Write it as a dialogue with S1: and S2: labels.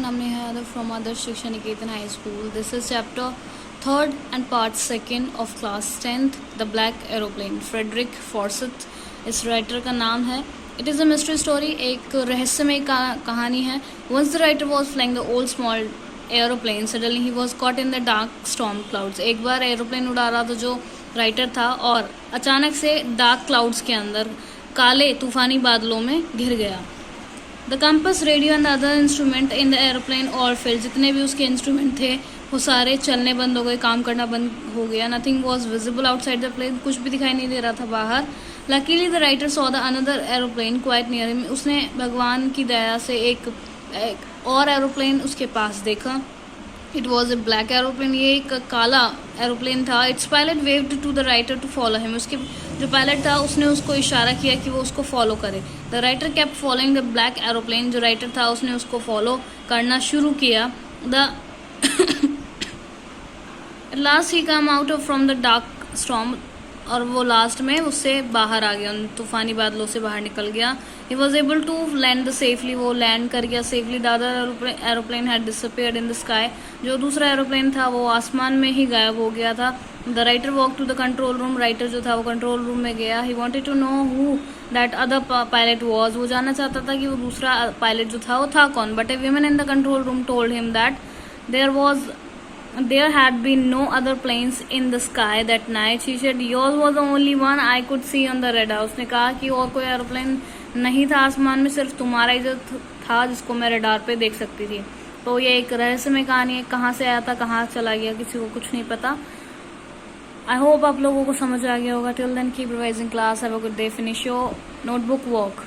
S1: everyone, I'm Neha from Adarsh Shiksha Niketan High School. This is chapter 3rd and part 2nd of class 10th, The Black Aeroplane. Frederick Forsyth इस writer का नाम है. It is a mystery story, एक रहस्यमय कहानी है. Once the writer was flying the old small aeroplane, suddenly he was caught in the dark storm clouds. एक बार aeroplane उड़ा रहा था जो राइटर था और अचानक से डार्क क्लाउड्स के अंदर काले तूफानी बादलों में घिर गया. The compass, radio and other instrument in the aeroplane और फिर जितने भी उसके इंस्ट्रूमेंट थे वो सारे चलने बंद हो गए, काम करना बंद हो गया. Nothing was visible outside the plane, कुछ भी दिखाई नहीं दे रहा था बाहर. Luckily the writer saw the another aeroplane quite near him, उसने भगवान की दया से एक और एरोप्लेन उसके पास देखा. It was a black aeroplane, ये एक काला एरोप्लेन था. Its pilot waved to the writer to follow him, उसके जो पायलट था उसने उसको इशारा किया कि वो उसको फॉलो करे. The writer kept following the black aeroplane, जो राइटर था उसने उसको फॉलो करना शुरू किया. The last he come out from the dark storm, और वो लास्ट में उससे बाहर आ गया, उन तूफानी बादलों से बाहर निकल गया. He was able to land safely, वो लैंड कर गया safely. The other aeroplane had disappeared in the sky, जो दूसरा एरोप्लेन था वो आसमान में ही गायब हो गया था. The writer walk to the control room, writer जो था वो कंट्रोल रूम में गया. He wanted to know who that other pilot was, वो जानना चाहता था कि वो दूसरा पायलट जो था वो था कौन. But A women in the control room told him that there had been no other planes in the sky that night. She said yours was the only one I could see on the radar. उसने कहा कि और कोई aeroplane नहीं था आसमान में, सिर्फ तुम्हारा ही जो था जिसको मैं रडार पे देख सकती थी. तो ये एक रहस्यमय कहानी है, कहाँ से आया था कहाँ चला गया किसी को कुछ नहीं पता. आई होप आप लोगों को समझ आ गया होगा. Till then keep revising class. Have a good day. Finish your notebook work.